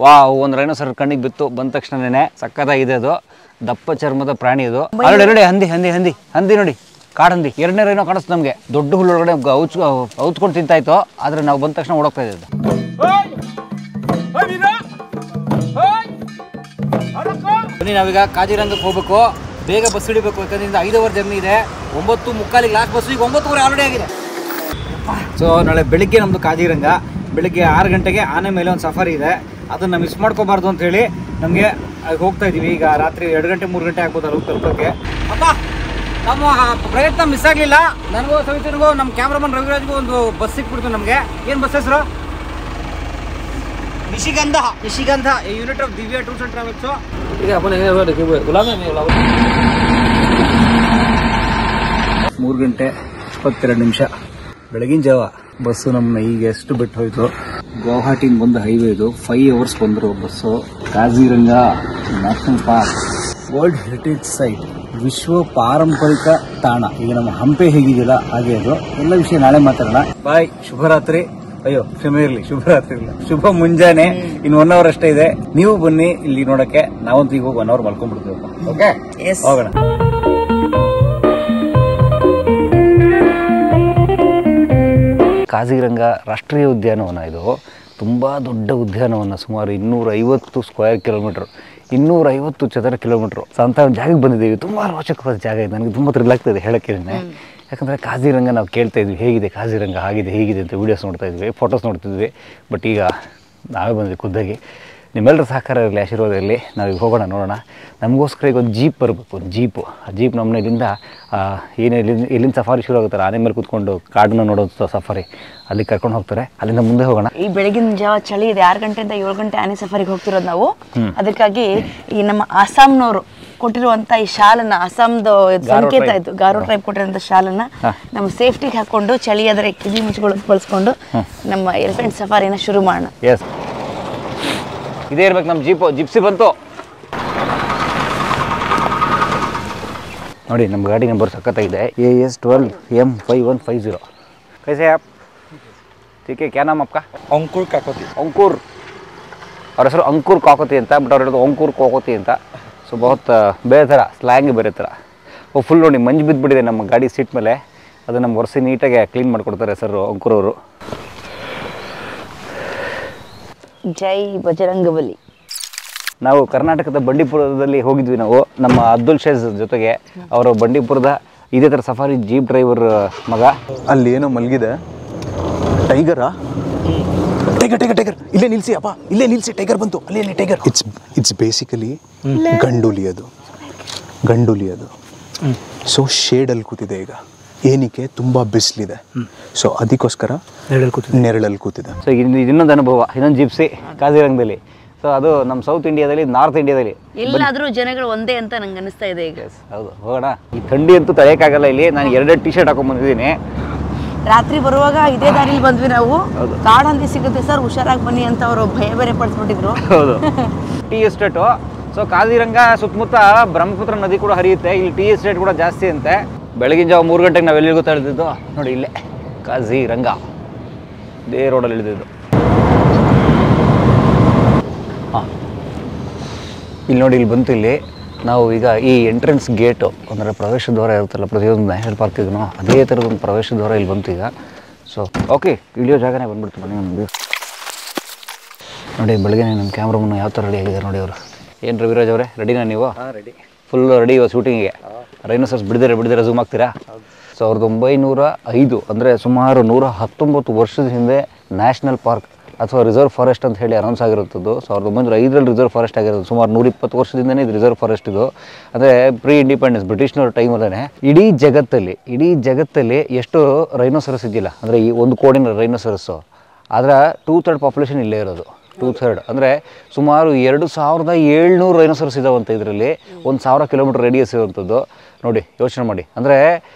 Wow, ಒಂದು ರೈನೋಸರ್ ಕಣ್ಣಿಗೆ ಬಿತ್ತು ಬಂದ ತಕ್ಷಣನೇ. ಸಕ್ಕತ್ತಾಗಿದೆ ಅದು, ದಪ್ಪ ಚರ್ಮದ ಪ್ರಾಣಿ ಅದು. ಅರಡೆ ಹಂದಿ ಹಂದಿ ಹಂದಿ ಹಂದಿ ನೋಡಿ, ಕಾಡಂದಿ. ಎರಡನೇ ರೈನೋ ಕಾಣಿಸ್ತು ನಮಗೆ, ದೊಡ್ಡ ಹುಲ್ಲೊಳಗಡೆ ಔತ್ಕೊಂಡು ತಿಂತಾಯಿತ್ತು. ಆದರೆ ನಾವು ಬಂದ ತಕ್ಷಣ ಓಡೋಗ್ತಾ ಇದ್ದು. ಬನ್ನಿ, ನಾವೀಗ ಕಾಜಿರಂಗಕ್ಕೆ ಹೋಗ್ಬೇಕು. ಬೇಗ ಬಸ್ ಹಿಡಿಬೇಕು, ಯಾಕಂದ್ರೆ 5 ಅವರ್ ಜರ್ನಿ ಇದೆ. 9:45 ಲಾಸ್ಟ್ ಬಸ್, ಈಗ 9:30 ಆಲ್ರೆಡಿ ಆಗಿದೆ. ಸೊ ನಾಳೆ ಬೆಳಿಗ್ಗೆ ನಮ್ಮದು ಕಾಜಿರಂಗ. ಬೆಳಿಗ್ಗೆ 6 ಗಂಟೆಗೆ ಆನೆ ಮೇಲೆ ಒಂದು ಸಫಾರಿ ಇದೆ, ಅದನ್ನು ಮಿಸ್ ಮಾಡ್ಕೋಬಾರ್ದು ಅಂತ ಹೇಳಿ ನಮಗೆ ಹೋಗ್ತಾ ಇದ್ದೀವಿ. ಈಗ ರಾತ್ರಿ 2 ಗಂಟೆ 3 ಗಂಟೆ ಆಗ್ಬೋದು ಅಲ್ಲಿ ತಲುಪೋಕ್ಕೆ. ಅಪ್ಪ, ನಮ್ಮ ಪ್ರಯತ್ನ ಮಿಸ್ ಆಗಲಿಲ್ಲ. ನನಗೂ ಸವಿತನಿಗೂ ನಮ್ಮ ಕ್ಯಾಮ್ರಾಮನ್ ರವಿರಾಜ್ಗೂ ಒಂದು ಬಸ್ ಸಿಕ್ಬಿಡ್ತು ನಮಗೆ. ಏನು ಬಸ್ ಹೆಸರು? Nishigandha unit of Divya tours and travels. ಈಗ 3 ಗಂಟೆ 22 ನಿಮಿಷ ಬೆಳಗಿನ ಜಾವ ಬಸ್ಸು ನಮ್ಮನ್ನ ಈಗ ಎಷ್ಟು ಬಿಟ್ಟು ಹೋಯ್ತು. ಗುವಾಹಟಿಯಿಂದ ಬಂದ ಹೈವೇ ಇದು. 5 ಅವರ್ಸ್ ಬಂದರು bus. Kaziranga national park, world heritage site, ವಿಶ್ವ ಪಾರಂಪರಿಕ ತಾಣ. ಈಗ ನಮ್ಮ ಹಂಪೆ ಹೇಗಿದೆಯಲ್ಲ ಹಾಗೆ ಅದು. ಎಲ್ಲ ವಿಷಯ ನಾಳೆ ಮಾತಾಡೋಣ. ಬಾಯ್, ಶುಭರಾತ್ರಿ. ಅಯ್ಯೋ ಕ್ಷಮೆ ಇರಲಿ, ಶುಭರಾತ್ರಿ ಇಲ್ಲ, ಶುಭ ಮುಂಜಾನೆ. ಇನ್ನು 1 ಅವರ್ ಅಷ್ಟೇ ಇದೆ. ನೀವು ಬನ್ನಿ ಇಲ್ಲಿ ನೋಡಕ್ಕೆ. ನಾವಂತೂ ಈಗ 1 ಅವರ್ ಮಲ್ಕೊಂಡ್ಬಿಡ್ತೀವಿ. ಓಕೆ, ಹೋಗೋಣ. ಕಾಜಿರಂಗ ರಾಷ್ಟ್ರೀಯ ಉದ್ಯಾನವನ ಇದು. ತುಂಬ ದೊಡ್ಡ ಉದ್ಯಾನವನ, ಸುಮಾರು 250 ಸ್ಕ್ವೇರ್ ಕಿಲೋಮೀಟರ್, 250 ಚದರ ಕಿಲೋಮೀಟ್ರು. ಅಂತ ಒಂದು ಜಾಗಕ್ಕೆ ಬಂದಿದ್ದೀವಿ. ತುಂಬ ರೋಚಕವಾದ ಜಾಗ ಇದೆ. ನನಗೆ ತುಂಬ ಥ್ರಿಲ್ ಆಗ್ತಾಯಿದೆ ಹೇಳೋಕ್ಕೇನೆ. ಯಾಕಂದರೆ ಕಾಜಿರಂಗ ನಾವು ಕೇಳ್ತಾ ಇದ್ವಿ, ಹೇಗಿದೆ ಕಾಜಿರಂಗ, ಆಗಿದೆ ಹೀಗಿದೆ ಅಂತ ವೀಡಿಯೋಸ್ ನೋಡ್ತಾ ಇದ್ವಿ, ಫೋಟೋಸ್ ನೋಡ್ತಿದ್ವಿ. ಬಟ್ ಈಗ ನಾವೇ ಬಂದ್ವಿ ಖುದ್ದಾಗಿ. ನಿಮ್ಮೆಲ್ಲರ ಸಹಕಾರ ಇರಲಿ, ಆಶೀರ್ವಾದ ಇರಲಿ. ನಾವೀಗ ಹೋಗೋಣ, ನೋಡೋಣ. ನಮಗೋಸ್ಕರ ಈಗ ಒಂದು ಜೀಪ್ ಬರಬೇಕು, ಒಂದು ಜೀಪು. ಆ ಜೀಪ್ ನಮ್ಮನ್ನ ಇಲ್ಲಿಂದ ಇಲ್ಲಿಂದ ಸಫಾರಿ ಶುರು ಆಗುತ್ತಾರೆ. ಆನೆ ಮೇಲೆ ಕೂತ್ಕೊಂಡು ಕಾಡನ್ನ ನೋಡೋ ಸಫಾರಿ, ಅಲ್ಲಿ ಕರ್ಕೊಂಡು ಹೋಗ್ತಾರೆ. ಅಲ್ಲಿಂದ ಮುಂದೆ ಹೋಗೋಣ. ಈ ಬೆಳಗಿನ ಜಾವ ಚಳಿ ಇದೆ. 6 ಗಂಟೆಯಿಂದ 7 ಗಂಟೆ ಆನೆ ಸಫಾರಿಗೆ ಹೋಗ್ತಿರೋದು ನಾವು. ಅದಕ್ಕಾಗಿ ಈ ನಮ್ಮ ಅಸ್ಸಾಂನವರು ಕೊಟ್ಟಿರುವಂತ ಈ ಶಾಲನ್ನ, ಅಸ್ಸಾಂದು ಸಂಕೇತ ಇತ್ತು, ಗಾರೋ ಟ್ರೈಬ್ ಕೊಟ್ಟಿರುವಂತ ಶಾಲನ್ನ ನಮ್ಮ ಸೇಫ್ಟಿಗೆ ಹಾಕೊಂಡು ಚಳಿ ಅದರ ಕಿವಿ ಮುಚ್ಕೊಳ್ಳೋದು ಬಳಸ್ಕೊಂಡು ನಮ್ಮ ಎಲಿಫೆಂಟ್ ಸಫಾರಿನ ಶುರು ಮಾಡೋಣ. ಎಸ್, ಇದೇ ಇರ್ಬೇಕು ನಮ್ಮ ಜೀಪು. ಜಿಪ್ಸಿ ಬಂತು ನೋಡಿ. ನಮ್ಮ ಗಾಡಿ ನಂಬರ್ ಸಖತ್ತಾಗಿದೆ, AS12M5150. कैसे आप? ठीक है, क्या नाम आपका? अंकुर काकोती. अंकुर, ಅವ್ರ ಹೆಸರು ಅಂಕುರ್ ಕಾಕೋತಿ ಅಂತ. ಬಟ್ ಅವ್ರು ಹೇಳೋದು ಅಂಕುರ್ ಕೋಕೋತಿ ಅಂತ. ಸೊ ಬಹುತ್ ಬೇರೆ ಥರ, ಸ್ಲ್ಯಾಂಗ್ ಬೇರೆ ಥರ. ಫುಲ್ ನೋಡಿ ಮಂಜು ಬಿದ್ದುಬಿಟ್ಟಿದೆ ನಮ್ಮ ಗಾಡಿ ಸೀಟ್ ಮೇಲೆ. ಅದು ನಮ್ಮ ವರ್ಷ ನೀಟಾಗಿ ಕ್ಲೀನ್ ಮಾಡಿಕೊಡ್ತಾರೆ ಸರ್ ಅಂಕುರ್ ಅವರು. ಜೈ ಬಜರಂಗಬಲಿ. ನಾವು ಕರ್ನಾಟಕದ ಬಂಡೀಪುರದಲ್ಲಿ ಹೋಗಿದ್ವಿ ನಾವು, ನಮ್ಮ ಅಬ್ದುಲ್ ಶೇಜ್ ಜೊತೆಗೆ. ಅವರು ಬಂಡೀಪುರದ ಇದೇ ಥರ ಸಫಾರಿ ಜೀಪ್ ಡ್ರೈವರ್ ಮಗ. ಅಲ್ಲಿ ಏನೋ ಮಲಗಿದೆ ಟೈಗರಾ? ಟೈಗರ್ ಟೈಗರ್ ಟೈಗರ್, ಇಲ್ಲೇ ನಿಲ್ಸಿ ಅಪ್ಪ, ಇಲ್ಲೇ ನಿಲ್ಸಿ. ಟೈಗರ್ ಬಂತು, ಅಲ್ಲೇ ಟೈಗರ್. ಇಟ್ಸ್ ಬೇಸಿಕಲಿ ಗಂಡುಲಿ ಅದು, ಗಂಡುಲಿ ಅದು. ಸೊ ಶೇಡಲ್ಲಿ ಕೂತಿದೆ ಈಗ. ಏನಕ್ಕೆ? ತುಂಬ ಬಿಸಿಲಿದೆ. ಸೊ ಅದಕ್ಕೋಸ್ಕರ ನೆರಳಲ್ಲಿ ಕೂತಿದೆ. ಸೊ ಇನ್ನೊಂದು ಅನುಭವ, ಇನ್ನೊಂದು ಜಿಪ್ಸಿ ಕಾಜಿರಂಗದಲ್ಲಿ. ಸೊ ಅದು ನಮ್ಮ ಸೌತ್ ಇಂಡಿಯಾದಲ್ಲಿ, ನಾರ್ತ್ ಇಂಡಿಯಾದಲ್ಲಿ ಎಲ್ಲಾದ್ರೂ ಜನಗಳು ಒಂದೇ ಅಂತ ನಂಗೆ ಅನಿಸ್ತಾ ಇದೆ ಈಗ. ಹೌದು, ಹೋಗೋಣ. ಈ ಥಂಡಿ ಅಂತೂ ತಡೆಯೋಕ್ಕಾಗಲ್ಲ ಇಲ್ಲಿ. ನಾನು 2 ಟಿ ಶರ್ಟ್ ಹಾಕೊಂಡ್ ಬಂದಿದ್ದೀನಿ. ರಾತ್ರಿ ಬರುವಾಗ ಇದೇ ದಾರಿಲಿ ಬಂದ್ವಿ ನಾವು. ಕಾಡಂದಿ ಸಿಗುತ್ತೆ ಸರ್, ಹುಷಾರಾಗಿ ಬನ್ನಿ ಅಂತ ಅವರು ಭಯ ಬೇರೆ ಪಡಿಸ್ಬಿಟ್ಟಿದ್ರು. ಹೌದು, ಟೀ ಎಸ್ಟೇಟು. ಸೊ ಕಾಜಿರಂಗ ಸುತ್ತಮುತ್ತ ಬ್ರಹ್ಮಪುತ್ರ ನದಿ ಕೂಡ ಹರಿಯುತ್ತೆ. ಇಲ್ಲಿ ಟೀ ಎಸ್ಟೇಟ್ ಕೂಡ ಜಾಸ್ತಿ ಅಂತೆ. ಬೆಳಗಿನ ಜಾವ 3 ಗಂಟೆಗೆ ನಾವು ಎಲ್ಲಿಗೂ ತಳೆದಿದ್ದು ನೋಡಿ, ಇಲ್ಲೇ ಕಾಜಿರಂಗ, ಇದೇ ರೋಡಲ್ಲಿ ಇಳಿದಿದ್ದು. ಹಾಂ, ಇಲ್ಲಿ ನೋಡಿ, ಇಲ್ಲಿ ಬಂತು. ಇಲ್ಲಿ ನಾವು ಈಗ ಈ ಎಂಟ್ರೆನ್ಸ್ ಗೇಟು ಅಂದರೆ ಪ್ರವೇಶ ದ್ವಾರ ಇರುತ್ತಲ್ಲ ಪ್ರತಿಯೊಂದು ನ್ಯಾಷನಲ್ ಪಾರ್ಕಿಗೂ, ಅದೇ ಥರದೊಂದು ಪ್ರವೇಶ ದ್ವಾರ ಇಲ್ಲಿ ಬಂತು ಈಗ. ಸೊ ಓಕೆ, ಇಳಿಯೋ ಜಾಗನೇ ಬಂದ್ಬಿಡ್ತು. ಬನ್ನಿ ನಮಗೆ ನೋಡಿ, ಬೆಳಗ್ಗೆ ನಮ್ಮ ಕ್ಯಾಮ್ರಾಮನ್ನು ಯಾವ ಥರ ರೆಡಿ ಆಗಿದ್ದಾರೆ ನೋಡಿ ಅವರು. ಏನು ರವಿರಾಜ್ ಅವರೇ, ರೆಡಿನಾ ನೀವು? ರೆಡಿ, ಫುಲ್ ರೆಡಿ ಇವಾಗ ಶೂಟಿಂಗಿಗೆ. ರೈನೋಸರ್ಸ್ ಬಿಡಿದ್ರೆ ಝೂಮ್ ಆಗ್ತೀರಾ? 1905 ಅಂದರೆ ಸುಮಾರು 119 ವರ್ಷದ ಹಿಂದೆ ನ್ಯಾಷನಲ್ ಪಾರ್ಕ್ ಅಥವಾ ರಿಸರ್ವ್ ಫಾರೆಸ್ಟ್ ಅಂತ ಹೇಳಿ ಅನೌನ್ಸ್ ಆಗಿರುತ್ತದ್ದು. 1905ರಲ್ಲಿ ರಿಸರ್ವ್ ಫಾರೆಸ್ಟ್ ಆಗಿರೋದು. ಸುಮಾರು 120 ವರ್ಷದಿಂದನೇ ಇದು ರಿಸರ್ವ್ ಫಾರೆಸ್ಟ್ ಇದು. ಅಂದರೆ ಪ್ರೀ ಇಂಡಿಪೆಂಡೆನ್ಸ್ ಬ್ರಿಟಿಷ್ನವ್ರ ಟೈಮಲ್ಲೇ ಇಡೀ ಜಗತ್ತಲ್ಲಿ ಎಷ್ಟು ರೈನೋಸರಸ್ ಇದೆಯಲ್ಲ, ಅಂದರೆ ಈ 1 ಕೋಟಿ ರೈನೋಸರಸ್ಸು, ಅದರ 2/3 ಪಾಪ್ಯುಲೇಷನ್ ಇಲ್ಲೇ ಇರೋದು. 2/3 ಅಂದರೆ ಸುಮಾರು 2700 ರೈನೋಸರಸ್ ಇದಾವಂತ ಇದರಲ್ಲಿ. 1000 ಕಿಲೋಮೀಟರ್ ರೇಡಿಯಸ್ ಇರುವಂಥದ್ದು. ನೋಡಿ, ಯೋಚನೆ ಮಾಡಿ. ಅಂದರೆ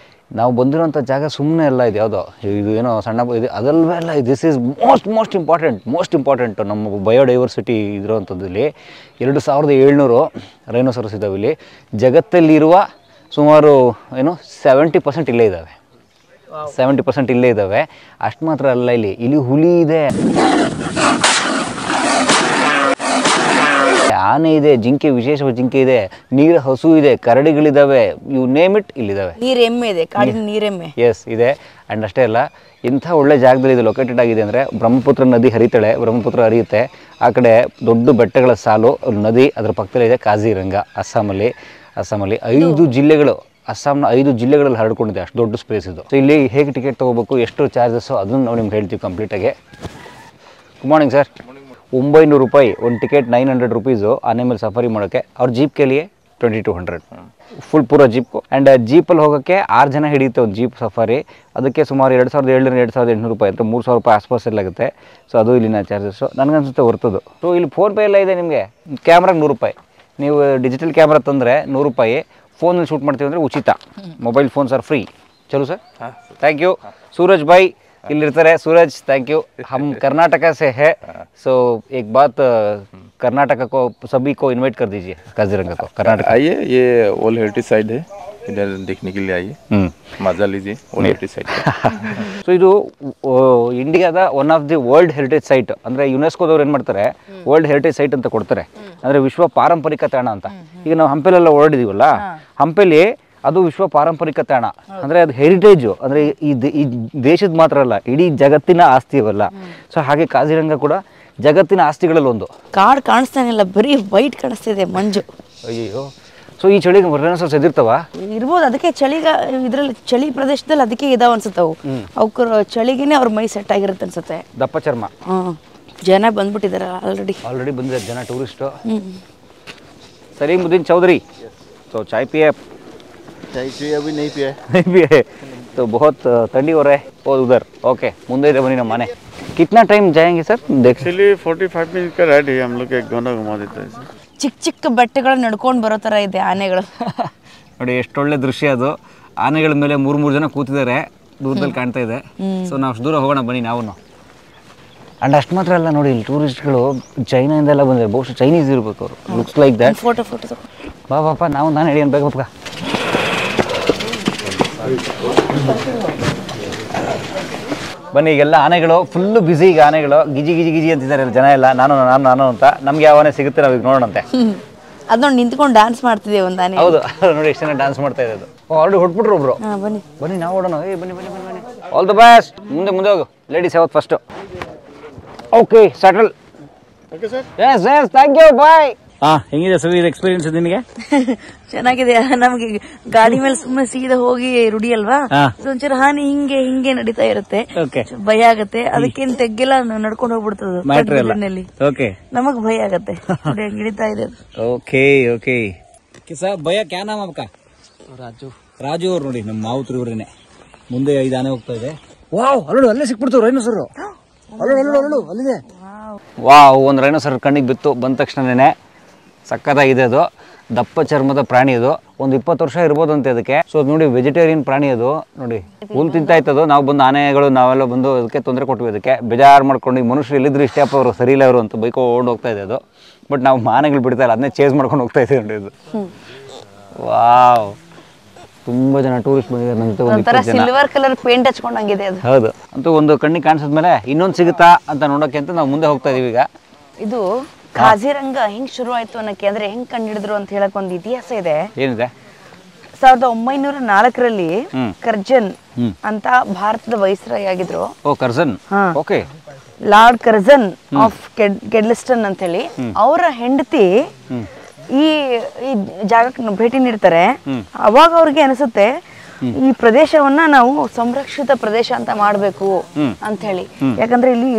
ನಾವು ಬಂದಿರೋಂಥ ಜಾಗ ಸುಮ್ಮನೆ ಎಲ್ಲ ಇದೆ, ಯಾವುದೋ ಇದು ಏನೋ ಸಣ್ಣ ಇದು ಅದಲ್ವೇ ಅಲ್ಲ. ದಿಸ್ ಈಸ್ ಮೋಸ್ಟ್ ಇಂಪಾರ್ಟೆಂಟ್ ನಮ್ಮ ಬಯೋಡೈವರ್ಸಿಟಿ ಇರೋವಂಥದ್ದು. ಇಲ್ಲಿ 2700 ರೈನೋಸರಸ್ ಇದ್ದಾವೆ. ಇಲ್ಲಿ ಜಗತ್ತಲ್ಲಿರುವ ಸುಮಾರು 70% ಇಲ್ಲೇ ಇದ್ದಾವೆ. 70% ಇಲ್ಲೇ ಇದ್ದಾವೆ. ಅಷ್ಟು ಮಾತ್ರ ಅಲ್ಲ, ಇಲ್ಲಿ ಹುಲಿ ಇದೆ. ಆನೆ ಇದೆ, ಜಿಂಕೆ, ವಿಶೇಷವಾದ ಜಿಂಕೆ ಇದೆ, ನೀರು ಹಸು ಇದೆ, ಕರಡಿಗಳಿದ್ದಾವೆ, ಯು ನೇಮ್ ಇಟ್ ಇಲ್ಲಿದ್ದಾವೆ. ನೀರೆಮ್ಮೆ ಇದೆ, ಕಾಡಿನ ನೀರೆಮ್ಮೆ. ಎಸ್ ಇದೆ. ಆ್ಯಂಡ್ ಅಷ್ಟೇ ಅಲ್ಲ, ಇಂಥ ಒಳ್ಳೆ ಜಾಗದಲ್ಲಿ ಇದು ಲೊಕೇಟೆಡ್ ಆಗಿದೆ ಅಂದರೆ ಬ್ರಹ್ಮಪುತ್ರ ನದಿ ಹರಿತಾಳೆ, ಬ್ರಹ್ಮಪುತ್ರ ಹರಿಯುತ್ತೆ. ಆ ಕಡೆ ದೊಡ್ಡ ಬೆಟ್ಟಗಳ ಸಾಲು, ನದಿ, ಅದರ ಪಕ್ಕದಲ್ಲಿದೆ ಕಾಜಿರಂಗ. ಅಸ್ಸಾಮಲ್ಲಿ 5 ಜಿಲ್ಲೆಗಳು, ಅಸ್ಸಾಂನ 5 ಜಿಲ್ಲೆಗಳಲ್ಲಿ ಹರಡ್ಕೊಂಡಿದೆ, ಅಷ್ಟು ದೊಡ್ಡ ಸ್ಪೇಸ್ ಇದು. ಸೊ ಇಲ್ಲಿ ಹೇಗೆ ಟಿಕೆಟ್ ತೊಗೋಬೇಕು, ಎಷ್ಟು ಚಾರ್ಜಸ್ಸು ಅದನ್ನು ನಾವು ನಿಮ್ಗೆ ಹೇಳ್ತೀವಿ ಕಂಪ್ಲೀಟಾಗಿ. Good morning sir. 900 ರೂಪಾಯಿ ಒಂದು ಟಿಕೆಟ್, 900 ರೂಪೀಸು ಆನೆ ಮೇಲೆ ಸಫಾರಿ ಮಾಡೋಕ್ಕೆ. ಅವ್ರ ಜೀಪ್ ಕೇಳಿಯೇ 2200 ಫುಲ್ ಪೂರ ಜೀಪ್. ಆ್ಯಂಡ್ ಜೀಪಲ್ಲಿ ಹೋಗೋಕ್ಕೆ 6 ಜನ ಹಿಡಿಯುತ್ತೆ ಒಂದು ಜೀಪ್ ಸಫಾರಿ. ಅದಕ್ಕೆ ಸುಮಾರು 2700-2800 ರೂಪಾಯಿ, ಅಂದರೆ 3000 ರೂಪಾಯಿ ಆಸ್ಪಾಸಲ್ಲಾಗುತ್ತೆ. ಸೊ ಅದು ಇಲ್ಲಿನ ಚಾರ್ಜಸ್ಸು ನನಗನ್ಸುತ್ತೆ ಹೊರ್ತದು. ಸೊ ಇಲ್ಲಿ ಫೋನ್ಪೇ ಎಲ್ಲ ಇದೆ ನಿಮಗೆ. ಕ್ಯಾಮ್ರಾಗೆ 100 ರೂಪಾಯಿ, ನೀವು ಡಿಜಿಟಲ್ ಕ್ಯಾಮ್ರಾ ತಂದರೆ 100 ರೂಪಾಯಿ, ಫೋನಲ್ಲಿ ಶೂಟ್ ಮಾಡ್ತೀವಿ ಅಂದರೆ ಉಚಿತ. Mobile phones R free. ಚಲೋ ಸರ್, ಥ್ಯಾಂಕ್ ಯು. सूरज भाई इल्लिर्तारे. सूरज, थैंक यू. हम कर्नाटका से है, सो एक बात, कर्नाटका को सभी को इनवाइट कर दीजिए, काजीरंगा को. कर्नाटक आइए, ये ओल्ड हेरिटेज साइट है, इधर देखने के लिए आइए, मजा लीजिए. ओल्ड हेरिटेज साइट ಸೊ ಇದು ಇಂಡಿಯಾದ one of the world heritage site. ಅಂದರೆ ಯುನೆಸ್ಕೋದವ್ರು ಏನು ಮಾಡ್ತಾರೆ, ವರ್ಲ್ಡ್ ಹೆರಿಟೇಜ್ ಸೈಟ್ ಅಂತ ಕೊಡ್ತಾರೆ, ಅಂದರೆ ವಿಶ್ವ ಪಾರಂಪರಿಕ ತಾಣ ಅಂತ. ಈಗ ನಾವು ಹಂಪೆಲೆಲ್ಲ ಓಡಾಡಿದೀವಲ್ಲ, ಹಂಪೆಲಿ ಅದು ವಿಶ್ವ ಪಾರಂಪರಿಕ ತಾಣ, ಅಂದರೆ ಅದು ಹೆರಿಟೇಜು, ಅಂದರೆ ಈ ದೇಶದ ಮಾತ್ರ ಅಲ್ಲ, ಇಡೀ ಜಗತ್ತಿನ ಆಸ್ತಿ ಅವಲ್ಲ. ಸೊ ಹಾಗೆ ಕಾಜಿರಂಗ ಕೂಡ ಜಗತ್ತಿನ ಆಸ್ತಿಗಳಲ್ಲಿ ಒಂದು. ಕಾಡು ಕಾಣಿಸ್ತಾನಿಲ್ಲ, ಬರೀ ವೈಟ್ ಕಾಣಿಸ್ತಿದೆ, ಮಂಜು. ಅಯ್ಯೋ, ಸೊ ಈ ಚಳಿಗೆ ರೈನೋಸರ್ಸ್ ಎದಿರ್ತಾವ ಇರ್ಬೋದು. ಅದಕ್ಕೆ ಇದ್ರಲ್ಲಿ ಚಳಿ ಪ್ರದೇಶದಲ್ಲಿ ಅದಕ್ಕೆ ಇದಾವ ಅನ್ಸುತ್ತವು. ಅವ್ರ ಚಳಿಗೆನೆ ಅವ್ರ ಮೈ ಸೆಟ್ ಆಗಿರುತ್ತೆ ಅನ್ಸುತ್ತೆ. ದಪ್ಪ ಚರ್ಮ. ಜನ ಬಂದ್ಬಿಟ್ಟಿದಾರ ಆಲ್ರೆಡಿ ಬಂದಿದ್ದಾರೆ ಜನ, ಟೂರಿಸ್ಟು. सलीमुद्दीन चौधरी, तो चाय पिए? चाय पिए? अभी नहीं पिए. नहीं पिए, तो बहुत ठंडी हो रहा है. और उधर ओके, मुंदे बनी ना माने. कितना टाइम जाएंगे सर? देख एक्चुअली 45 मिनट का राइड है, हम लोग 1 घंटा घुमा देते हैं सर. ಚಿಕ್ಕ ಚಿಕ್ಕ ಬೆಟ್ಟಗಳನ್ನ ನಡ್ಕೊಂಡು ಬರೋ ಥರ ಇದೆ ಆನೆಗಳು. ನೋಡಿ ಎಷ್ಟು ಒಳ್ಳೆ ದೃಶ್ಯ ಅದು. ಆನೆಗಳ ಮೇಲೆ 3 ಜನ ಕೂತಿದ್ದಾರೆ, ದೂರದಲ್ಲಿ ಕಾಣ್ತಾ ಇದೆ. ಸೊ ನಾವು ಅಷ್ಟು ದೂರ ಹೋಗೋಣ ಬನ್ನಿ ನಾವು. ಆ್ಯಂಡ್ ಅಷ್ಟು ಮಾತ್ರ ಅಲ್ಲ ನೋಡಿ, ಇಲ್ಲಿ ಟೂರಿಸ್ಟ್ಗಳು ಚೈನಾಯಿಂದ ಎಲ್ಲ ಬಂದಿದ್ದಾರೆ, ಬಹುಶಃ ಚೈನೀಸ್ ಇರ್ಬೇಕು ಅವರು. Looks like that. ಫೋಟೋ ಬಾ ಬಾಪ, ನಾನು ಹೇಳಿ ಅನ್ಬೇಕು ಬಾಪ. ಬನ್ನಿ, ಈಗೆಲ್ಲ ಆನೆಗಳು ಫುಲ್ಲು ಬ್ಯುಸಿ. ಈಗ ಆನೆಗಳು ಗಿಜಿ ಅಂತಿದ್ದಾರೆ ಜನ ಎಲ್ಲ, ನಾನು ಅಂತ. ನಮ್ಗೆ ಯಾವ ಆನೆ ಸಿಗುತ್ತೆ ನಾವು ಈಗ ನೋಡೋಣಂತೆ. ಅದು ನೋಡಿ ನಿಂತ್ಕೊಂಡು ಡ್ಯಾನ್ಸ್ ಮಾಡ್ತಿದೆ ಒಂದು ಆನೆ. ಹೌದು, ನೋಡಿ ಎಷ್ಟು ಜನ ಡ್ಯಾನ್ಸ್ ಮಾಡ್ತಾ ಇದೆ. ಅದು ಆಲ್ರೆಡಿ ಹೊಟ್ಬಿಟ್ರು ಒಬ್ರು. ಬನ್ನಿ ನಾವು ಓಡೋಣ. ಬನ್ನಿ. All the best. ಮುಂದೆ ಹೋಗು. ಲೇಡೀಸ್ ಯಾವತ್ತು first. Okay, settle. Okay sir. Yes, thank you, bye. ಹೆಂಗಿದೆ ಸರ್ ಎಕ್ಸ್ಪೀರಿಯನ್ಸ್ ನಿನಗೆ? ಚೆನ್ನಾಗಿದೆ. ನಮ್ಗೆ ಗಾಡಿ ಮೇಲೆ ಸುಮ್ಮನೆ ಸೀದಾ ಹೋಗಿ ರೂಢಿ ಅಲ್ವಾ, ಒಂಚೂರ ಹಾನಿ ಹಿಂಗೆ ನಡೀತಾ ಇರುತ್ತೆ, ಭಯ ಆಗತ್ತೆ. ಅದಕ್ಕೇನ್ ತೆಗ್ಗೆಲ್ಲ ನಡ್ಕೊಂಡು ಹೋಗ್ಬಿಡ್ತದೆ. ನಮಗ್ ಭಯ ಆಗತ್ತೆ, ಹಿಡಿತಾ ಇದೆ. ಓಕೆ ಸರ್, ಭಯ ಕ್ಯಾ ನಾಮ್ ಆಪ್ಕಾ? ರಾಜು ಅವ್ರು ನೋಡಿ, ನಮ್ಮ ಮಾವುತರು ಇವ್ರೇನೆ. ಮುಂದೆ 5 ಆನೆ ಹೋಗ್ತಾ ಇದೆ. ವಾವ್, ಅಲ್ಲೇ ಸಿಕ್ಬಿಡ್ತು ರೈನೋಸರ್. ಅಲ್ಲಿದೆ. ವಾವ್, ಒಂದು ರೈನೋಸರ್ ಕಣ್ಣಿಗೆ ಬಿತ್ತು ಬಂದ ತಕ್ಷಣನೇ. ಸಕ್ಕತ್ತಾಗಿದೆ ಅದು. ದಪ್ಪ ಚರ್ಮದ ಪ್ರಾಣಿ ಅದು. ಒಂದು 20 ವರ್ಷ ಇರ್ಬೋದಂತೆ ಅದಕ್ಕೆ. ಸೊ ನೋಡಿ, ವೆಜಿಟೇರಿಯನ್ ಪ್ರಾಣಿ ಅದು. ನೋಡಿ, ಹುಲ್ ತಿಂತಾ ಇತ್ತದು. ನಾವು ಬಂದು ಆನೆಗಳು ನಾವೆಲ್ಲ ಬಂದು ಅದಕ್ಕೆ ತೊಂದರೆ ಕೊಟ್ವಿ. ಅದಕ್ಕೆ ಬೇಜಾರು ಮಾಡ್ಕೊಂಡು, ಈ ಮನುಷ್ಯರು ಎಲ್ಲಿದ್ರು ಇಷ್ಟೇ ಅಪ್ಪ ಅವರು, ಸರಿ ಇಲ್ಲ ಅವರು ಅಂತ ಬೈಕೊಂಡು ಹೋಗ್ತಾ ಇದೆ ಅದು. ಬಟ್ ನಾವು ಆನೆಗಳು ಬಿಡ್ತಾ ಇಲ್ಲ, ಅದನ್ನೇ ಚೇಸ್ ಮಾಡ್ಕೊಂಡು ಹೋಗ್ತಾ ಇದ್ದೀವಿ ನೋಡಿ. ಇದು ವಾವ್, ತುಂಬಾ ಜನ ಟೂರಿಸ್ಟ್ ಬಂದಿದ್ದಾರೆ. ಸಿಲ್ವರ್ ಕಲರ್ ಪೇಂಟ್ ಹಚ್ಕೊಂಡಂಗಿದೆ ಅದು. ಹೌದು, ಅಂತೂ ಒಂದು ಕಣ್ಣಿಗೆ ಕಾಣಿಸಿದ್ಮೇಲೆ ಇನ್ನೊಂದು ಸಿಗುತ್ತಾ ಅಂತ ನೋಡೋಕೆ ಅಂತ ನಾವು ಮುಂದೆ ಹೋಗ್ತಾ ಇದೀವಿ ಈಗ. ಇದು ಕಾಜಿರಂಗ ಹೆಂಗ್ ಶುರು ಆಯ್ತು ಅನ್ನಕ್ಕೆ, ಅಂದ್ರೆ ಹೆಂಗ್ ಕಂಡಿಡಿದ್ರು ಅಂತ ಹೇಳಕ್ ಒಂದು ಇತಿಹಾಸ ಇದೆ. ಏನಿದೆ? 1904ರಲ್ಲಿ ಕರ್ಜನ್ ಅಂತ ಭಾರತದ ವೈಸ್ರಾಯ್ ಆಗಿದ್ರು. ಓಕೆ, ಲಾರ್ಡ್ ಕರ್ಜನ್ ಆಫ್ ಗೆಡ್ಲಿಸ್ಟನ್ ಅಂತ ಹೇಳಿ. ಅವರ ಹೆಂಡತಿ ಈ ಜಾಗಕ್ಕೆ ಭೇಟಿ ನೀಡ್ತಾರೆ. ಅವಾಗ ಅವ್ರಿಗೆ ಅನಿಸುತ್ತೆ, ಈ ಪ್ರದೇಶವನ್ನ ನಾವು ಸಂರಕ್ಷಿತ ಪ್ರದೇಶ ಅಂತ ಮಾಡ್ಬೇಕು ಅಂತ ಹೇಳಿ. ಯಾಕಂದ್ರೆ ಇಲ್ಲಿ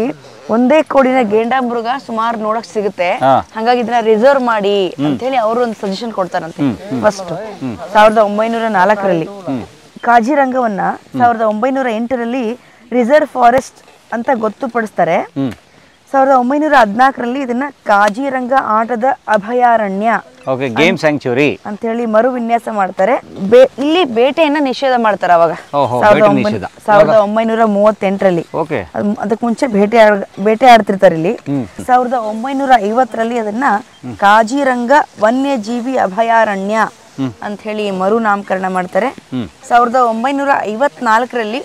ಒಂದೇ ಕೋಡಿನ ಗೇಂಡಾಮೃಗ ಸುಮಾರು ನೋಡಕ್ ಸಿಗುತ್ತೆ, ಹಾಗಾಗಿ ಇದನ್ನ ರಿಸರ್ವ್ ಮಾಡಿ ಅಂತ ಹೇಳಿ ಅವರು ಒಂದು ಸಜೆಷನ್ ಕೊಡ್ತಾರಂತೆ. ಫಸ್ಟ್ 1904ರಲ್ಲಿ ಕಾಜಿರಂಗವನ್ನ 1908ರಲ್ಲಿ ರಿಸರ್ವ್ ಫಾರೆಸ್ಟ್ ಅಂತ ಗೊತ್ತುಪಡಿಸ್ತಾರೆ. 1914ರಲ್ಲಿ ಇದನ್ನ ಕಾಜಿರಂಗ ಆಟದ ಅಭಯಾರಣ್ಯ ಗೇಮ್ ಸ್ಯಾಂಕ್ಚುರಿ ಅಂತ ಹೇಳಿ ಮರು ವಿನ್ಯಾಸ ಮಾಡ್ತಾರೆ. ಇಲ್ಲಿ ಬೇಟೆಯನ್ನ ನಿಷೇಧ ಮಾಡ್ತಾರೆ ಅವಾಗ 1938ರಲ್ಲಿ. ಅದಕ್ಕೆ ಮುಂಚೆ ಬೇಟೆ ಆಡ್ತಿರ್ತಾರೆ ಇಲ್ಲಿ. 1950ರಲ್ಲಿ ಅದನ್ನ ಕಾಜಿರಂಗ ವನ್ಯಜೀವಿ ಅಭಯಾರಣ್ಯ ಅಂತ ಹೇಳಿ ಮರು ನಾಮಕರಣ ಮಾಡ್ತಾರೆ. 1954ರಲ್ಲಿ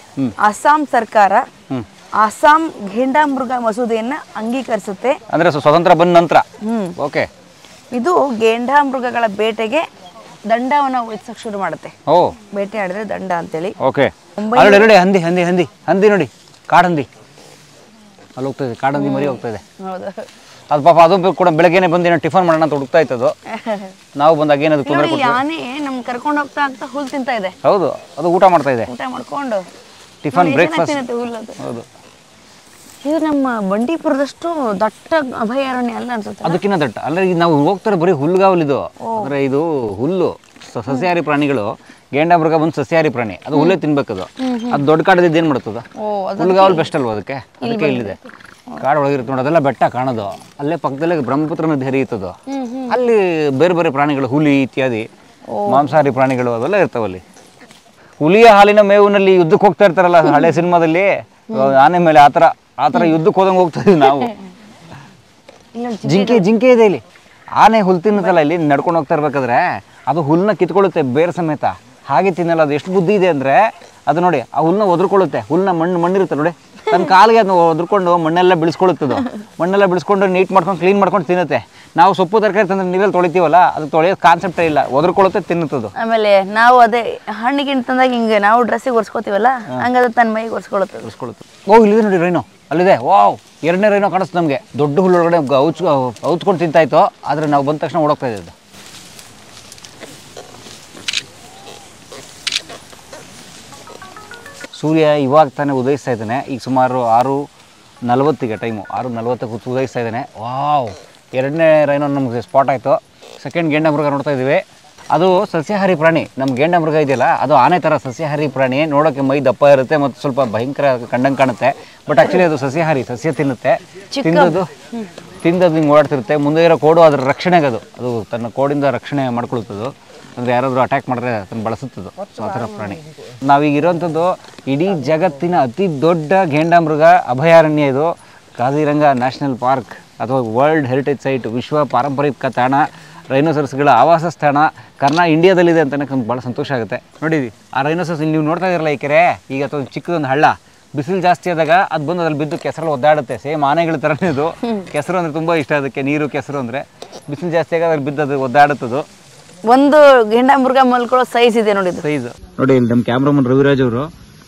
ಅಸ್ಸಾಂ ಸರ್ಕಾರ ಅಸ್ಸಾಂ ಘೇಂಡಾಮೃಗ ಮಸೂದೆಯನ್ನ ಅಂಗೀಕರಿಸುತ್ತೆ. ಅಂದ್ರೆ ಸ್ವತಂತ್ರ ಬಂದ ನಂತರ. ಓಕೆ, ಇದು ಗೇಂಡಾಮೃಗಗಳ ಬೇಟೆಗೆ ದಂಡವನ್ನು ವಿಧಿಸಕ್ಕೆ ಶುರು ಮಾಡುತ್ತೆ. ಓ, ಬೇಟೆ ಆಡಿದ್ರೆ ದಂಡ ಅಂತೇಳಿ. ಓಕೆ. ನೋಡಿ ಹಂದಿ ಹಂದಿ ಹಂದಿ ಹಂದಿ ನೋಡಿ, ಕಾಡಂದಿ ಅಲ್ಲಿ ಹೋಗ್ತಾ ಇದೆ, ಕಾಡಂದಿ ಮರಿ ಹೋಗ್ತಾ ಇದೆ. ಹೌದು, ಅದು ಪಾಪ ಅದು ಕೂಡ ಬೆಳಗ್ಗೆನೆ ಬಂದು ಏನೋ ಟಿಫನ್ ಮಾಡೋಣ ಅಂತ ಹುಡುಕ್ತಾ ಇತ್ತು. ನಾವು ಬಂದಾಗ ಏನದು ತೊಂದರೆ ನೋಡಿ ಆನೆ ನಮ್ ಕರ್ಕೊಂಡು ಹೋಗ್ತಾ ಆಗ್ತಾ ಹುಲ್ ತಿಂತಾ ಇದೆ. ಹೌದು, ಅದು ಊಟ ಮಾಡ್ತಾ ಇದೆ, ಊಟ ಮಾಡ್ಕೊಂಡು ಟಿಫನ್ ಬ್ರೇಕ್ಫಾಸ್ಟ್. ಹುಲ್ಲದು. ಹೌದು, ಇದು ನಮ್ಮ ಬಂಡೀಪುರದಷ್ಟು ದಟ್ಟ ಅಭಯಾರಣ್ಯ ಅಲ್ಲ ಅನ್ಸುತ್ತೆ. ಅದಕ್ಕಿಂತ ದಟ್ಟ ಅಲ್ಲ. ಈಗ ನಾವು ಹೋಗ್ತಾರೆ ಬರೀ ಹುಲ್ಗಾವಲ್ ಇದು. ಅಂದ್ರೆ ಇದು ಹುಲ್ಲು ಸಸ್ಯಾಹಾರಿ ಪ್ರಾಣಿಗಳು. ಗೇಂಡಾಮೃಗ ಬಂದು ಸಸ್ಯಾಹಾರಿ ಪ್ರಾಣಿ, ಅದು ಹುಲ್ಲೇ ತಿನ್ಬೇಕದು. ಅದು ದೊಡ್ಡ ಕಾಡದಿದ್ದು ಏನು ಮಾಡ್ತದ? ಹುಲ್ಗಾವಲ್ ಬೆಸ್ಟ್ ಅಲ್ವ ಅದಕ್ಕೆ? ಅದಕ್ಕೆ ಇಲ್ಲಿದೆ, ಕಾಡು ಒಳಗಿರುತ್ತೆ ನೋಡಿ. ಅದೆಲ್ಲ ಬೆಟ್ಟ ಕಾಣೋದು, ಅಲ್ಲೇ ಪಕ್ಕದಲ್ಲೇ ಬ್ರಹ್ಮಪುತ್ರ ನದಿ ಹರಿಯುತ್ತದು. ಅಲ್ಲಿ ಬೇರೆ ಬೇರೆ ಪ್ರಾಣಿಗಳು, ಹುಲಿ ಇತ್ಯಾದಿ ಮಾಂಸಾಹಾರಿ ಪ್ರಾಣಿಗಳು ಅವೆಲ್ಲ ಇರ್ತಾವಲ್ಲಿ. ಹುಲಿಯ ಹಾಲಿನ ಮೇವಿನಲ್ಲಿ ಯುದ್ಧಕ್ಕೆ ಹೋಗ್ತಾ ಇರ್ತಾರಲ್ಲ ಹಳೆ ಸಿನಿಮಾದಲ್ಲಿ, ಆನೆ ಮೇಲೆ ಆ ಥರ ಯುದ್ಧಕ್ಕೆ ಹೋದಂಗೆ ಹೋಗ್ತಾ ಇದೀವಿ ನಾವು. ಜಿಂಕೆ ಇದೆ ಇಲ್ಲಿ. ಆನೆ ಹುಲ್ ತಿನ್ನುತ್ತಲ್ಲ, ಇಲ್ಲಿ ನಡ್ಕೊಂಡು ಹೋಗ್ತಾ ಇರ್ಬೇಕಾದ್ರೆ ಅದು ಹುಲ್ಲನ್ನ ಕಿತ್ಕೊಳ್ಳುತ್ತೆ ಬೇರೆ ಸಮೇತ. ಹಾಗೆ ತಿನ್ನಲ್ಲ. ಅದು ಎಷ್ಟು ಬುದ್ಧಿ ಇದೆ ಅಂದರೆ, ಅದು ನೋಡಿ ಆ ಹುಲ್ಲನ್ನ ಒದ್ರಕೊಳ್ಳುತ್ತೆ. ಹುಲ್ಲನ್ನ ಮಣ್ಣಿರುತ್ತೆ ನೋಡಿ, ತನ್ನ ಕಾಲಿಗೆ ಅದನ್ನ ಒದ್ರಕೊಂಡು ಮಣ್ಣೆಲ್ಲ ಬಿಡಿಸ್ಕೊಳ್ಳುತ್ತದು. ಮಣ್ಣೆಲ್ಲ ಬಿಡಿಸ್ಕೊಂಡು ನೀಟ್ ಮಾಡ್ಕೊಂಡು ಕ್ಲೀನ್ ಮಾಡ್ಕೊಂಡು ತಿನ್ನುತ್ತೆ. ನಾವು ಸೊಪ್ಪು ತರಕಾರಿ ತಂದ್ರೆ ನೀವೆಲ್ಲ ತೊಳಿತೀವಲ್ಲ, ಅದು ತೊಳೆಯೋ ಕಾನ್ಸೆಪ್ಟೇ ಇಲ್ಲ, ಒದ್ರಕೊಳ್ಳುತ್ತೆ, ತಿನ್ನುತ್ತದು. ಆಮೇಲೆ ನಾವು ಅದೇ ಹಣ್ಣಿಗೆ ತಂದಾಗ ಹಿಂಗೆ ನಾವು ಡ್ರೆಸ್ಸಿಗೆ ಒರೆಸ್ಕೋತೀವಲ್ಲ, ಹಂಗಾದ್ರೆ ತನ್ನ ಮೈಗೆ ಒರೆಸ್ಕೊಳ್ಳುತ್ತೆ. ಓ, ಇಲ್ಲಿದೆ ನೋಡಿ ರೈನೋ, ಅಲ್ಲಿದೆ. ವಾವ್, 2ನೇ ರೈನೋ ಕಾಣಿಸ್ತು ನಮಗೆ. ದೊಡ್ಡ ಹುಲ್ಲೊಳಗಡೆ ಔಚ್ಕೊಂಡು ತಿಂತಾಯಿತ್ತು, ಆದರೆ ನಾವು ಬಂದ ತಕ್ಷಣ ಓಡೋಗ್ತಾ ಇದ್ದದ್ದು. ಸೂರ್ಯ ಇವಾಗ ತಾನೇ ಉದಯಿಸ್ತಾ ಇದ್ದಾನೆ. ಈಗ ಸುಮಾರು 6:40 ಟೈಮು, 6:40 ಉದಯಿಸ್ತಾ ಇದ್ದಾನೆ. ವಾವ್, 2ನೇ ರೈನೋ ನಮಗೆ ಸ್ಪಾಟ್ ಆಯಿತು. ಸೆಕೆಂಡ್ ಗೇಂಡಾಮೃಗ ನೋಡ್ತಾ ಇದ್ದೀವಿ. ಅದು ಸಸ್ಯಾಹಾರಿ ಪ್ರಾಣಿ. ನಮ್ಮ ಗೇಂಡಾಮೃಗ ಇದೆಯಲ್ಲ, ಅದು ಆನೆ ಥರ ಸಸ್ಯಾಹಾರಿ ಪ್ರಾಣಿ. ನೋಡೋಕ್ಕೆ ಮೈ ದಪ್ಪ ಇರುತ್ತೆ ಮತ್ತು ಸ್ವಲ್ಪ ಭಯಂಕರ ಕಂಡಂಗೆ ಕಾಣುತ್ತೆ. ಬಟ್ ಆ್ಯಕ್ಚುಲಿ ಅದು ಸಸ್ಯಾಹಾರಿ, ಸಸ್ಯ ತಿನ್ನುತ್ತೆ. ತಿಂದದು ಹಿಂಗೆ ಓಡಾಡ್ತಿರುತ್ತೆ. ಮುಂದೆ ಇರೋ ಕೋಡು ಅದರ ರಕ್ಷಣೆಗೆ ಅದು ತನ್ನ ಕೋಡಿಂದ ರಕ್ಷಣೆ ಮಾಡ್ಕೊಳುತ್ತದು. ಅಂದರೆ ಯಾರಾದರೂ ಅಟ್ಯಾಕ್ ಮಾಡಿದ್ರೆ ಅದನ್ನು ಬಳಸುತ್ತದು. ಸೊ ಆ ಥರ ಪ್ರಾಣಿ. ನಾವೀಗ ಇರೋವಂಥದ್ದು ಇಡೀ ಜಗತ್ತಿನ ಅತಿ ದೊಡ್ಡ ಗೇಂಡಾಮೃಗ ಅಭಯಾರಣ್ಯ ಇದು. ಕಾಜಿರಂಗ ನ್ಯಾಷನಲ್ ಪಾರ್ಕ್ ಅಥವಾ ವರ್ಲ್ಡ್ ಹೆರಿಟೇಜ್ ಸೈಟ್, ವಿಶ್ವ ಪಾರಂಪರಿಕ ತಾಣ, ರೈನೋಸರಸ್ಗಳ ಆವಾಸ ಸ್ಥಾನ ಇಂಡಿಯಾದಲ್ಲಿದೆ ಅಂತಲೇ ನಮ್ಗೆ ಭಾಳ ಸಂತೋಷ ಆಗುತ್ತೆ. ನೋಡಿ, ಆ ರೈನೋಸರಸ್ ನೀವು ನೋಡ್ತಾ ಇದ್ದೀರಲ್ಲ, ಈ ಕೆರೆ ಈಗ ಅಥವಾ ಚಿಕ್ಕದೊಂದು ಹಳ್ಳ, ಬಿಸಿಲು ಜಾಸ್ತಿ ಆದಾಗ ಅದು ಬಂದು ಅದ್ರಲ್ಲಿ ಬಿದ್ದು ಕೆಸರಲ್ಲಿ ಒದ್ದಾಡುತ್ತೆ. ಸೇಮ್ ಆನೆಗಳ ಥರನೇ ಇದು. ಕೆಸರು ಅಂದರೆ ತುಂಬ ಇಷ್ಟ ಅದಕ್ಕೆ, ನೀರು ಕೆಸರು ಅಂದರೆ. ಬಿಸಿಲು ಜಾಸ್ತಿ ಆಗ ಅದ್ರಲ್ಲಿ ಬಿದ್ದು ಅದು ಒದ್ದಾಡುತ್ತದು. ಒಂದು ಗೇಂಡಾಮೃಗ ಮಲ್ಕೊಳ್ಳೋ ಸೈಜ್ ಇದೆ ನೋಡಿ, ಸೈಜ್ ನೋಡಿ. ಇಲ್ಲಿ ನಮ್ಮ ಕ್ಯಾಮ್ರಾಮನ್ ರವಿರಾಜ್ ಅವರು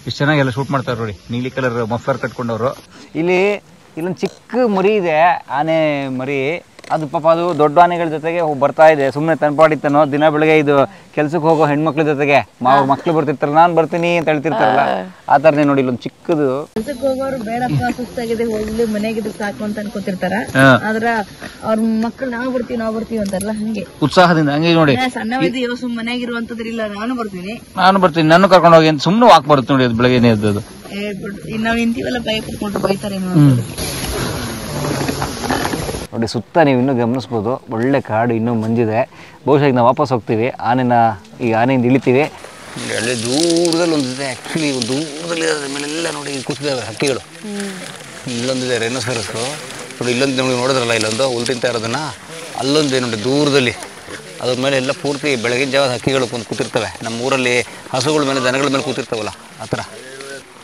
ಎಷ್ಟು ಚೆನ್ನಾಗಿ ಎಲ್ಲ ಶೂಟ್ ಮಾಡ್ತಾರೆ ನೋಡಿ. ನೀಲಿ ಕಲರ್ ಮಫ್ಲರ್ ಕಟ್ಕೊಂಡವರು. ಇಲ್ಲೊಂದು ಚಿಕ್ಕ ಮರಿ ಇದೆ, ಆನೆ ಮರಿ. ಅದು ಪಾಪ ಅದು ದೊಡ್ಡ ಆನೆಗಳ ಜೊತೆಗೆ ಬರ್ತಾ ಇದೆ. ಸುಮ್ಮನೆ ತನ್ಪಾಡಿತ್ತನೋ ದಿನ ಬೆಳಗ್ಗೆ ಇದು ಕೆಲ್ಸಕ್ಕೆ ಹೋಗೋ ಹೆಣ್ಮಕ್ಳ ಜೊತೆಗೆ ಮಕ್ಳು ಬರ್ತಿರ್ತಾರಲ್ಲ, ನಾನು ಬರ್ತೀನಿ ಅಂತ ಹೇಳ್ತಿರ್ತಾರಲ್ಲ, ಆ ಥರನೇ ನೋಡಿ. ಇಲ್ಲೊಂದು ಚಿಕ್ಕದು. ಕೆಲ್ಸಕ್ಕೆ ಹೋಗೋರು ಬೇಡಪ್ಪ, ಸುಸ್ತಾಗಿದೆ, ಹೋಗ್ಲಿ ಮನೆಗಿದ್ದು ಸಾಕು ಅಂತ ಅನ್ಕೋತಿರ್ತಾರ. ಆದ್ರ ಅವ್ರ ಮಕ್ಳು ನಾವು ಬರ್ತೀವಿ ಅಂತಾರಲ್ಲ, ಹಂಗೆ ಉತ್ಸಾಹದಿಂದ ಹಂಗೆ ನೋಡಿ. ಸಣ್ಣವಿದೆಯೋ ಸುಮ್ ಮನೆಗಿರುವಂತದ್ರಿಲ್ಲ, ನಾನು ಬರ್ತೀನಿ ನನ್ನ ಕರ್ಕೊಂಡು ಹೋಗಿ ಅಂತ ಸುಮ್ಮನೆ ವಾಕ್ ಬರುತ್ತೆ ನೋಡಿ. ಅದು ಬೆಳಗ್ಗೆನೇ ಎದ್ದದು. ನಾವು ನಿಂತೀವಲ್ಲ, ಭಯ ಪಡ್ಕೊಂಡು ಬೈತಾರೆ ನೋಡಿ. ಸುತ್ತ ನೀವು ಇನ್ನೂ ಗಮನಿಸ್ಬೋದು, ಒಳ್ಳೆ ಕಾಡು, ಇನ್ನೂ ಮಂಜಿದೆ. ಬಹುಶಃ ಈಗ ನಾವು ವಾಪಸ್ ಹೋಗ್ತೀವಿ. ಆನೆಯಿಂದ ಇಳಿತೀವಿ. ಒಳ್ಳೆ ದೂರದಲ್ಲಿ ಒಂದಿದೆ. ಆ್ಯಕ್ಚುಲಿ ದೂರದಲ್ಲಿ ಮೇಲೆಲ್ಲ ನೋಡಿ ಕೂತಿದ್ದಾವೆ ಹಕ್ಕಿಗಳು. ಇಲ್ಲೊಂದಿದೆ ರೈನೋಸರಸ್ಸು ನೋಡಿ. ಇಲ್ಲೊಂದು ನಮಗೆ ನೋಡಿದ್ರಲ್ಲ, ಇಲ್ಲೊಂದು ಹುಲ್ ತಿಂತಾ ಇರೋದನ್ನು, ಅಲ್ಲೊಂದಿದೆ ನೋಡಿ ದೂರದಲ್ಲಿ. ಅದ್ರ ಮೇಲೆ ಎಲ್ಲ ಪೂರ್ತಿ ಬೆಳಗಿನ ಜಾವ ಹಕ್ಕಿಗಳು ಕೂತಿರ್ತವೆ. ನಮ್ಮ ಊರಲ್ಲಿ ಹಸುಗಳ ಮೇಲೆ, ದನಗಳ ಮೇಲೆ ಕೂತಿರ್ತಾವಲ್ಲ, ಆ ಥರ.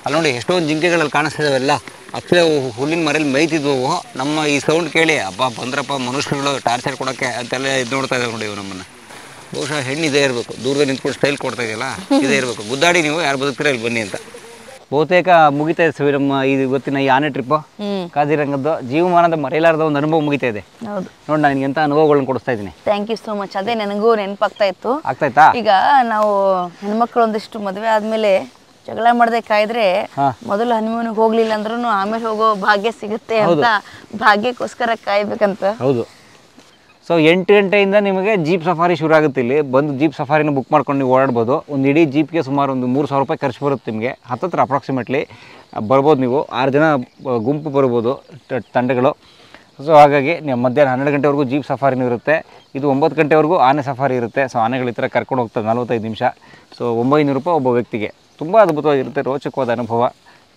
ಅಲ್ಲಿ ನೋಡಿ ಎಷ್ಟೊಂದು ಜಿಂಕೆಗಳಲ್ಲಿ ಕಾಣಿಸ್ತಿದ್ದಾವೆಲ್ಲ. ಅಕ್ಷರ ಹುಲ್ಲಿನ ಮರೇಲಿ ಮೇಯ್ತಿದ್ವು. ನಮ್ಮ ಈ ಸೌಂಡ್ ಕೇಳಿ ಅಪ್ಪ ಬಂದ್ರಪ್ಪ ಮನುಷ್ಯರುಗಳು ಟಾರ್ಚರ್ ಕೊಡೋಕ್ಕೆ ಅಂತೆಲ್ಲ ಇದು ನೋಡ್ತಾ ಇದ್ದಾವೆ ನೋಡಿ ಇವು ನಮ್ಮನ್ನು. ಬಹುಶಃ ಹೆಣ್ಣು ಇದೇ ಇರಬೇಕು. ದೂರದಲ್ಲಿ ನಿಂತ್ಕೊಂಡು ಸ್ಟೈಲ್ ಕೊಡ್ತಾ ಇದೆಯಲ್ಲ, ಇದೇ ಇರಬೇಕು. ಗುದ್ದಾಡಿ ನೀವು ಯಾರು ಬದುಕ್ತೀರಾ ಇಲ್ಲಿ ಬನ್ನಿ ಅಂತ. ಬಹುತೇಕ ಮುಗಿತಾ ಇದೆ ನಮ್ಮ ಇವತ್ತಿನ ಈ ಆನೆ ಟ್ರಿಪ್ಪು, ಕಾಜಿರಂಗದ್ದು. ಜೀವಮಾನದ ಮರೆಯಲಾರದ ಒಂದು ಅನುಭವ ಮುಗಿತಾ ಇದೆ ನೋಡಿ. ನಾನು ಎಂಥ ಅನುಭವಗಳನ್ನ ಕೊಡಿಸ್ತಾ ಇದ್ದೀನಿ. Thank you so much. ಅದೇ ನನಗೂ ನೆನಪಾಗ್ತಾ ಇತ್ತು. ಆಗ್ತಾಯ್ತಾ? ಈಗ ನಾವು ಹೆಣ್ಮಕ್ಳು ಒಂದಿಷ್ಟು ಮದುವೆ ಆದ್ಮೇಲೆ ಜಗಳ ಮಾಡದೆ ಕಾಯ್ದ್ರೆ, ಮೊದಲು ಹನಿಮೂನಿಗೆ ಹೋಗ್ಲಿಲ್ಲ ಅಂದ್ರೂ ಆಮೇಲೆ ಹೋಗೋ ಭಾಗ್ಯ ಸಿಗುತ್ತೆ ಅಂತ, ಭಾಗ್ಯಕ್ಕೋಸ್ಕರ ಕಾಯ್ಬೇಕಂತ. ಹೌದು. ಸೊ 8 ಗಂಟೆಯಿಂದ ನಿಮಗೆ ಜೀಪ್ ಸಫಾರಿ ಶುರು ಆಗುತ್ತೆ. ಇಲ್ಲಿ ಬಂದು ಜೀಪ್ ಸಫಾರಿನ ಬುಕ್ ಮಾಡ್ಕೊಂಡು ನೀವು ಓಡಾಡ್ಬೋದು. ಒಂದು ಇಡೀ ಜೀಪ್ಗೆ ಸುಮಾರು ಒಂದು 3,000 ರೂಪಾಯಿ ಖರ್ಚು ಬರುತ್ತೆ ನಿಮಗೆ. ಹತ್ತತ್ರ ಅಪ್ರಾಕ್ಸಿಮೇಟ್ಲಿ ಬರ್ಬೋದು. ನೀವು 6 ಜನ ಗುಂಪು ಬರ್ಬೋದು, ತಂಡಗಳು. ಸೊ ಹಾಗಾಗಿ ನೀವು ಮಧ್ಯಾಹ್ನ 12 ಗಂಟೆವರೆಗೂ ಜೀಪ್ ಸಫಾರಿನೂ ಇರುತ್ತೆ. ಇದು 9 ಗಂಟೆವರೆಗೂ ಆನೆ ಸಫಾರಿ ಇರುತ್ತೆ. ಸೊ ಆನೆಗಳು ಈ ಥರ ಕರ್ಕೊಂಡು ಹೋಗ್ತದೆ 45 ನಿಮಿಷ. ಸೊ 900 ರೂಪಾಯಿ ಒಬ್ಬ ವ್ಯಕ್ತಿಗೆ. ತುಂಬ ಅದ್ಭುತವಾಗಿರುತ್ತೆ, ರೋಚಕವಾದ ಅನುಭವ.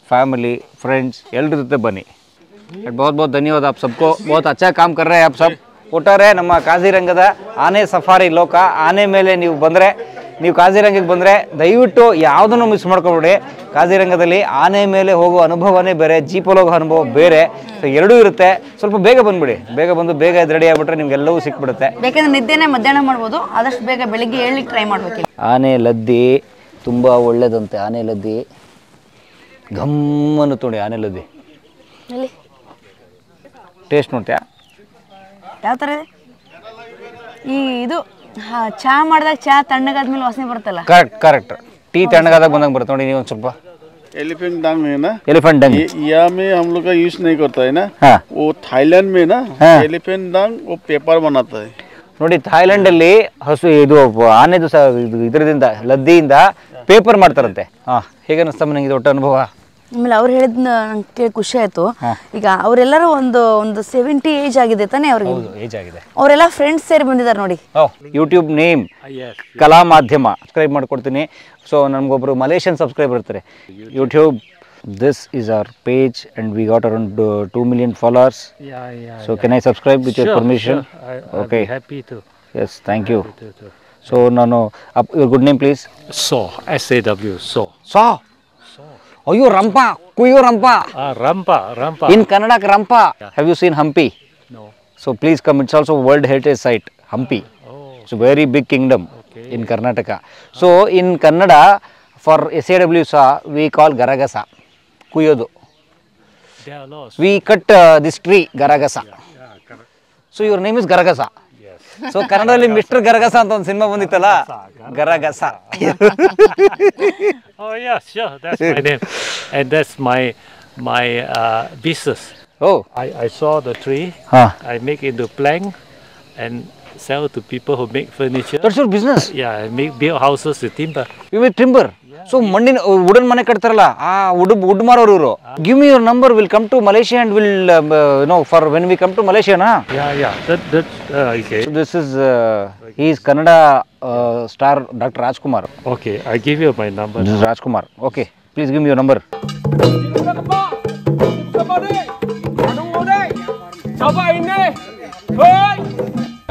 ಫ್ಯಾಮಿಲಿ, ಫ್ರೆಂಡ್ಸ್ ಎಲ್ಲರ ಜೊತೆ ಬನ್ನಿ. बहुत बहुत धन्यवाद आप सबको. बहुत अच्छा काम कर रहे हैं आप सब. ಒಟ್ಟಾರೆ ನಮ್ಮ ಕಾಜಿರಂಗದ ಆನೆ ಸಫಾರಿ ಲೋಕ, ಆನೆ ಮೇಲೆ ನೀವು ಬಂದರೆ ನೀವು ಕಾಜಿರಂಗಕ್ಕೆ ಬಂದರೆ ದಯವಿಟ್ಟು ಯಾವುದನ್ನು ಮಿಸ್ ಮಾಡ್ಕೊಬೇಡಿ. ಕಾಜಿರಂಗದಲ್ಲಿ ಆನೆ ಮೇಲೆ ಹೋಗೋ ಅನುಭವನೇ ಬೇರೆ, ಜೀಪಲ್ಲಿ ಹೋಗೋ ಅನುಭವ ಬೇರೆ. ಸೊ ಎರಡೂ ಇರುತ್ತೆ. ಸ್ವಲ್ಪ ಬೇಗ ಬಂದ್ಬಿಡಿ, ಬೇಗ ಬಂದು ಬೇಗ ರೆಡಿ ಆಗ್ಬಿಟ್ರೆ ನಿಮ್ಗೆಲ್ಲವೂ ಸಿಕ್ಬಿಡುತ್ತೆ. ಬೇಕಂದ್ರೆ ನಿದ್ದೆನೇ ಮಧ್ಯಾಹ್ನ ಮಾಡ್ಬೋದು, ಆದಷ್ಟು ಬೇಗ ಬೆಳಿಗ್ಗೆ ಹೇಳಿ ಟ್ರೈ ಮಾಡ್ಬೇಕಿಲ್ಲ. ಆನೆ ಲದ್ದಿ ತುಂಬ ಒಳ್ಳೇದಂತೆ. ಆನೆ ಲದ್ದಿ ಘಮ್ಮನ್ನು ತೊಡಿ. ಆನೆ ಲದ್ದಿ ಟೇಸ್ಟ್ ನೋಡ್ತೀಯಾ ಯಾವ ಥರ ಇದೆ? ಈ ಇದು ಚಹಾ ಮಾಡಿದಾಗ ಚಹಾ ತಣ್ಣಗಾದ್ಮೇಲೆ ವಾಸನೆ ಬರುತ್ತಲ್ಲ. ಕರೆಕ್ಟ್. ಟೀ ತಣ್ಣಗಾದಾಗ ಬಂದಂಗೆ ಬರುತ್ತೆ ನೋಡಿ. ನೀವು ಒಂದು ಸ್ವಲ್ಪ एलिफेंट डंग में ना, एलिफेंट डंग यहाँ में हम लोग का यूज नहीं करता है ना. हाँ. वो थाईलैंड में ना हाँ. एलिफेंट डंग वो पेपर बनाता है. ನೋಡಿ ಥಾಯ್ಲೆಂಡಲ್ಲಿ ಹಸು ಇದು ಆನೆದು ಇದರಿಂದ ಲದ್ದಿಯಿಂದ ಪೇಪರ್ ಮಾಡ್ತಾರಂತೆ. ಹೇಗೆ ಅನಿಸ್ತಾ ನನಗೆ ಇದು ಒಟ್ಟು ಅನುಭವ? ಆಮೇಲೆ ಅವ್ರು ಹೇಳಿದ್ ನಂಗೆ ಕೇಳಿ ಖುಷಿ ಆಯ್ತು. ಈಗ ಅವರೆಲ್ಲರೂ ಒಂದು 70 ಏಜ್ ಆಗಿದೆ ತಾನೇ ಅವ್ರಿಗೆ? ಏಜ್ ಆಗಿದೆ. ಅವರೆಲ್ಲ ಫ್ರೆಂಡ್ಸ್ ಸೇರಿ ಬಂದಿದ್ದಾರೆ ನೋಡಿ. ಯೂಟ್ಯೂಬ್ ನೇಮ್ ಕಲಾ ಮಾಧ್ಯಮ. ಸಬ್ಸ್ಕ್ರೈಬ್ ಮಾಡ್ಕೊಡ್ತೀನಿ. ಸೊ ನಮಗೊಬ್ರು ಮಲೇಷಿಯನ್ ಸಬ್ಸ್ಕ್ರೈಬರ್ ಇರ್ತಾರೆ. YouTube this is our page and we got around 2 million followers. So can I subscribe with your permission? Okay, I'll be happy to. Yes, thank you. So no your good name please? SAW, SAW, Saw. Ayyo rampa, kuyo rampa. Rampa. In Kannada rampa. Have you seen Hampi? No. So please come. It's also World Heritage Site, Hampi. It's a very big kingdom in Karnataka. So in Kannada, for SAW saw we call Garagasa. Kuyodu. There are lots. We cut this tree, Garagasa. So your name is Garagasa. Yes. So ಕನ್ನಡದಲ್ಲಿ mister ಗರಗಸ ಅಂತ ಒಂದು cinema ಬಂದಿತ್ತಲ್ಲ, ಗರಗಸ. Oh yeah, sure. That's my name, and that's my business. Oh. I saw the tree. I make into plank and sell to people who make furniture. That's your business? Yeah, I build houses with timber. You make timber? So ಮಣ್ಣಿನ wooden ಮನೆ ಕಟ್ತಾರಲ್ಲ, ಆ wood ಮಾರೋರು ಇವರು. Give me your number, we'll come to Malaysia and we'll for when we come to Malaysia na. Yeah. That okay. So this is he is Kannada star Dr. Rajkumar. Okay, I give you my number. This is Rajkumar. Okay, please give me your number.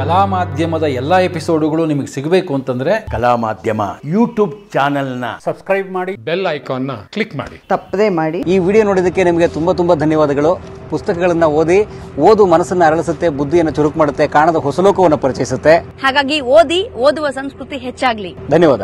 ಕಲಾ ಮಾಧ್ಯಮದ ಎಲ್ಲ ಎಪಿಸೋಡುಗಳು ನಿಮಗೆ ಸಿಗಬೇಕು ಅಂತಂದ್ರೆ ಕಲಾ ಮಾಧ್ಯಮ YouTube ಚಾನೆಲ್ನ subscribe ಮಾಡಿ, ಬೆಲ್ ಐಕಾನ್ನ ಕ್ಲಿಕ್ ಮಾಡಿ, ತಪ್ಪದೇ ಮಾಡಿ. ಈ ವಿಡಿಯೋ ನೋಡಿದ್ದಕ್ಕೆ ನಿಮಗೆ ತುಂಬ ಧನ್ಯವಾದಗಳು. ಪುಸ್ತಕಗಳನ್ನು ಓದು ಮನಸ್ಸನ್ನು ಅರಳಿಸುತ್ತೆ, ಬುದ್ಧಿಯನ್ನು ಚುರುಕು ಮಾಡುತ್ತೆ, ಕಾಣದ ಹೊಸ ಲೋಕವನ್ನು ಪರಿಚಯಿಸುತ್ತೆ. ಹಾಗಾಗಿ ಓದುವ ಸಂಸ್ಕೃತಿ ಹೆಚ್ಚಾಗ್ಲಿ. ಧನ್ಯವಾದ.